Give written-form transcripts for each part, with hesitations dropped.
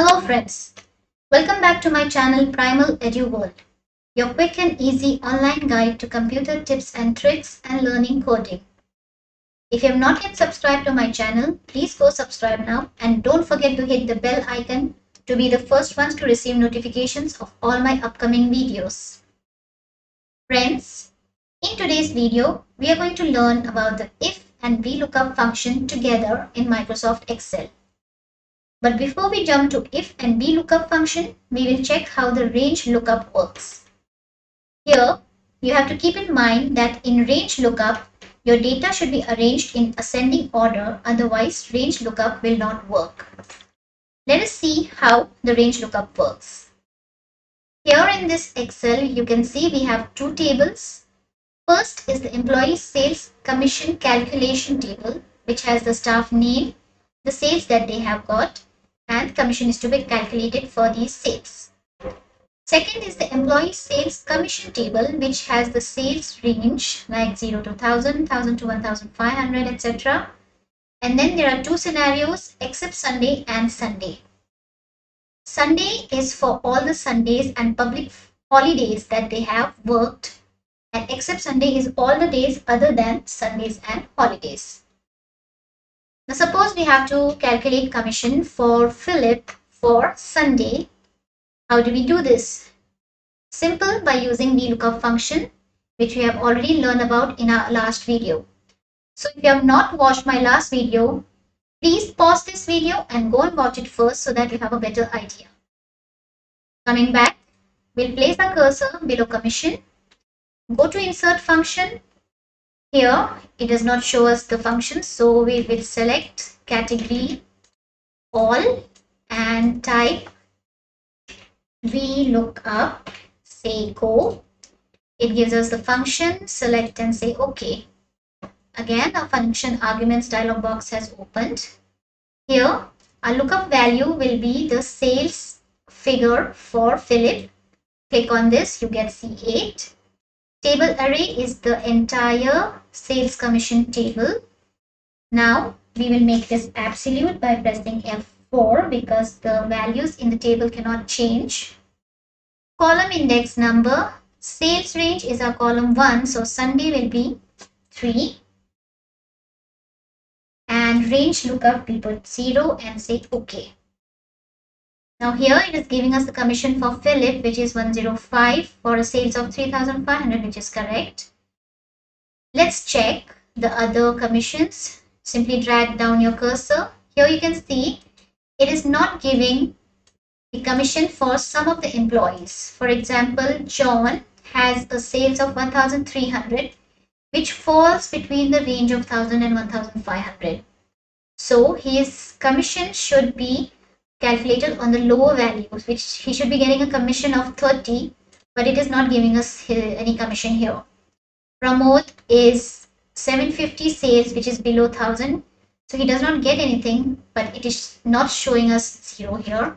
Hello friends, welcome back to my channel Primal Edu World, your quick and easy online guide to computer tips and tricks and learning coding. If you have not yet subscribed to my channel, please go subscribe now and don't forget to hit the bell icon to be the first ones to receive notifications of all my upcoming videos. Friends, in today's video, we are going to learn about the If and Vlookup function together in Microsoft Excel. But before we jump to if and vlookup function, we will check how the range lookup works. Here, you have to keep in mind that in range lookup, your data should be arranged in ascending order, otherwise range lookup will not work. Let us see how the range lookup works. Here in this Excel, you can see we have two tables. First is the employee sales commission calculation table, which has the staff name, the sales that they have got, and commission is to be calculated for these sales. Second is the employee sales commission table, which has the sales range like 0 to 1000, 1000 to 1500, etc. And then there are two scenarios except Sunday and Sunday. Sunday is for all the Sundays and public holidays that they have worked, and except Sunday is all the days other than Sundays and holidays. Now suppose we have to calculate commission for Philip for Sunday. How do we do this? Simple, by using the lookup function, which we have already learned about in our last video. So if you have not watched my last video, please pause this video and go and watch it first so that you have a better idea. Coming back, we'll place our cursor below commission, go to insert function. Here, it does not show us the function, so we will select category all and type vlookup, say go. It gives us the function, select and say OK. Again, our function arguments dialog box has opened. Here, our lookup value will be the sales figure for Philip. Click on this, you get C8. Table array is the entire sales commission table. Now we will make this absolute by pressing F4 because the values in the table cannot change. Column index number, sales range is our column 1, so Sunday will be 3. And range lookup we put 0 and say OK. Now here it is giving us the commission for Philip, which is 105 for a sales of 3500, which is correct. Let's check the other commissions. Simply drag down your cursor. Here you can see it is not giving the commission for some of the employees. For example, John has a sales of 1300, which falls between the range of 1000 and 1500. So his commission should be calculated on the lower values, which he should be getting a commission of 30, but it is not giving us any commission here. Pramod is 750 sales, which is below 1000, so he does not get anything, but it is not showing us 0 here.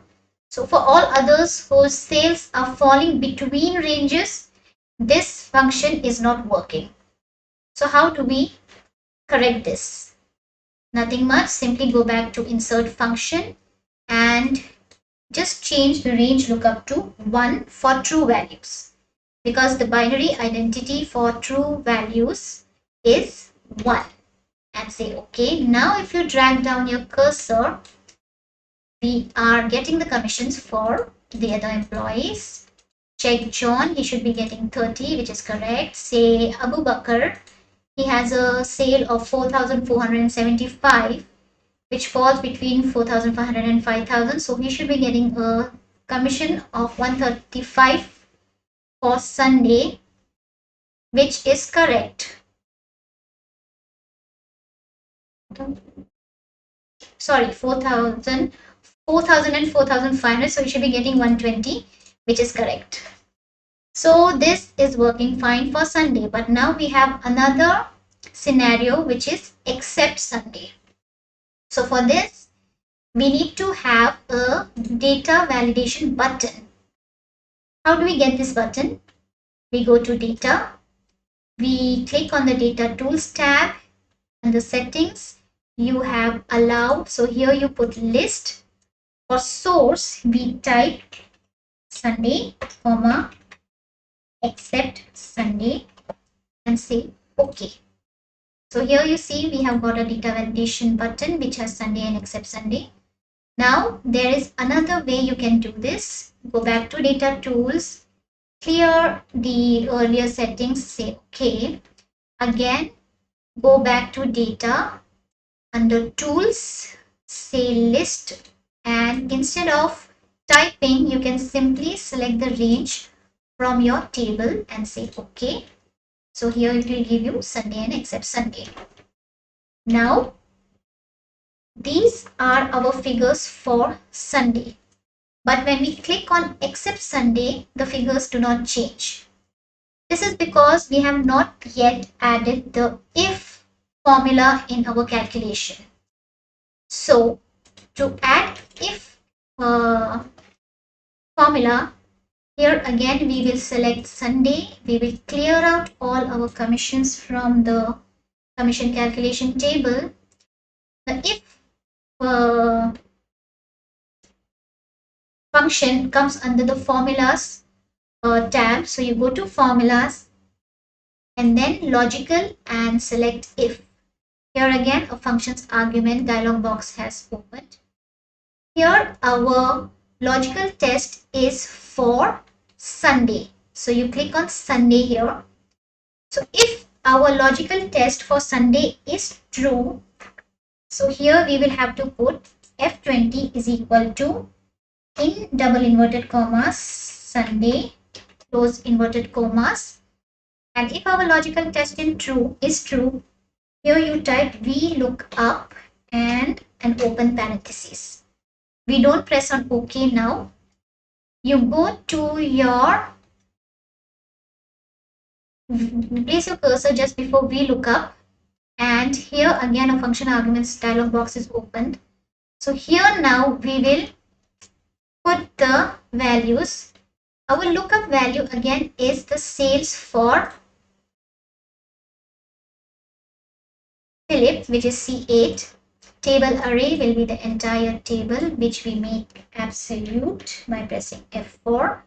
So for all others whose sales are falling between ranges, this function is not working. So how do we correct this? Nothing much, simply go back to insert function and just change the range lookup to 1 for true values, because the binary identity for true values is 1, and say OK. Now if you drag down your cursor, we are getting the commissions for the other employees. Check John, he should be getting 30, which is correct. Say Abu Bakr, he has a sale of 4475, which falls between 4500 and 5000, so he should be getting a commission of 135 for Sunday, which is correct. Sorry, 4000 and 4500, so he should be getting 120, which is correct. So this is working fine for Sunday, but now we have another scenario which is except Sunday. So for this, we need to have a data validation button. How do we get this button? We go to data, we click on the data tools tab, and the settings you have allowed. So here you put list, For source, we type Sunday, comma, except Sunday and say OK. So here you see we have got a data validation button which has Sunday and except Sunday. Now there is another way you can do this. Go back to data tools, clear the earlier settings, say OK. Again, go back to data, under tools, say list, and instead of typing you can simply select the range from your table and say OK. So here it will give you Sunday and except Sunday. Now these are our figures for Sunday, but when we click on except Sunday the figures do not change. This is because we have not yet added the if formula in our calculation. So to add if formula, here again we will select Sunday. We will clear out all our commissions from the commission calculation table. The if function comes under the formulas tab. So you go to formulas and then logical and select if. Here again a functions argument dialog box has opened. Here our logical test is for Sunday. So you click on Sunday here. So if our logical test for Sunday is true, so here we will have to put F20 is equal to, in double inverted commas, Sunday, close inverted commas. And if our logical test is true, here you type VLOOKUP and an open parenthesis. We don't press on OK now. You go to your, place your cursor just before VLOOKUP, and here again a function arguments dialog box is opened. So here now we will put the values. Our lookup value again is the sales for Philip, which is C8. Table array will be the entire table, which we make absolute by pressing F4.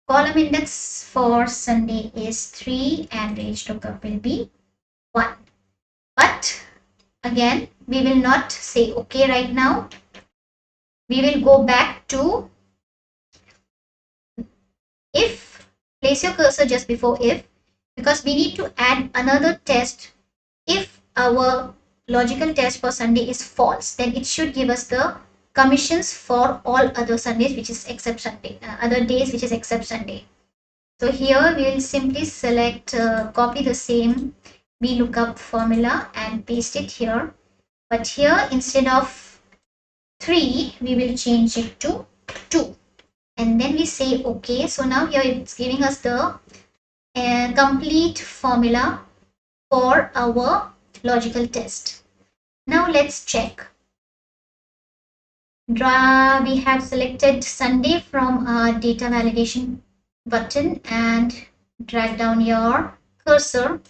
Column index for Sunday is 3 and range lookup will be 1. But again, we will not say OK right now. We will go back to if. Place your cursor just before if, because we need to add another test. If our logical test for Sunday is false, then it should give us the commissions for all other Sundays, which is except Sunday, other days which is except Sunday. So here we will simply select, copy the same VLOOKUP formula and paste it here. But here instead of 3, we will change it to 2. And then we say OK. So now here it's giving us the complete formula for our logical test. Now let's check. We have selected Sunday from our data validation button and drag down your cursor.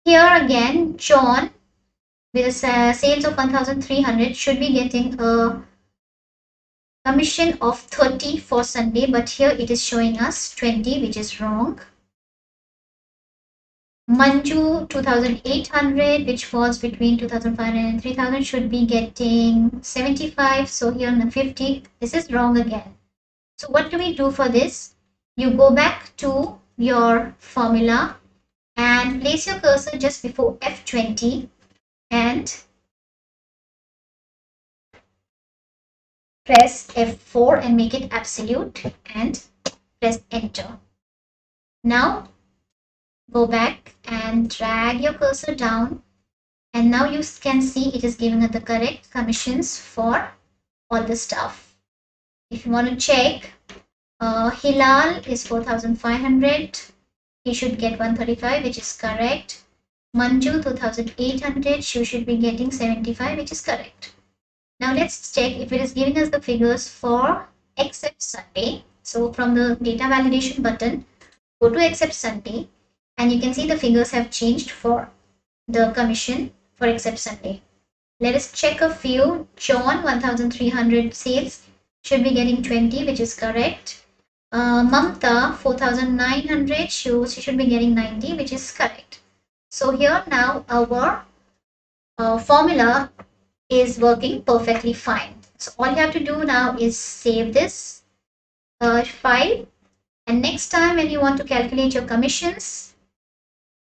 Here again, John with a sales of 1,300 should be getting a commission of 30 for Sunday, but here it is showing us 20, which is wrong. Manju 2,800, which falls between 2,500 and 3,000, should be getting 75. So here on the 50, this is wrong again. So what do we do for this? You go back to your formula and place your cursor just before F20 and press F4 and make it absolute and press enter. Now go back and drag your cursor down, and now you can see it is giving us the correct commissions for all the stuff. If you want to check, Hilal is 4,500. He should get 135, which is correct. Manju 2,800. She should be getting 75, which is correct. Now let's check if it is giving us the figures for except Sunday. So from the data validation button, go to except Sunday, and you can see the figures have changed for the commission for except Sunday. Let us check a few. John 1300 sales should be getting 20, which is correct. Mamta 4900 shows she should be getting 90, which is correct. So here now our formula is working perfectly fine. So all you have to do now is save this file, and next time when you want to calculate your commissions,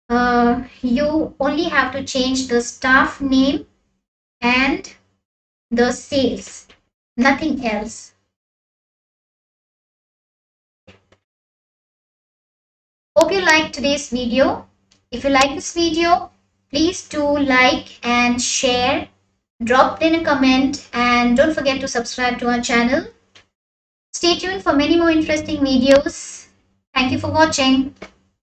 you only have to change the staff name and the sales, nothing else. Hope you liked today's video. If you like this video, please do like and share, drop in a comment, and don't forget to subscribe to our channel. Stay tuned for many more interesting videos. Thank you for watching.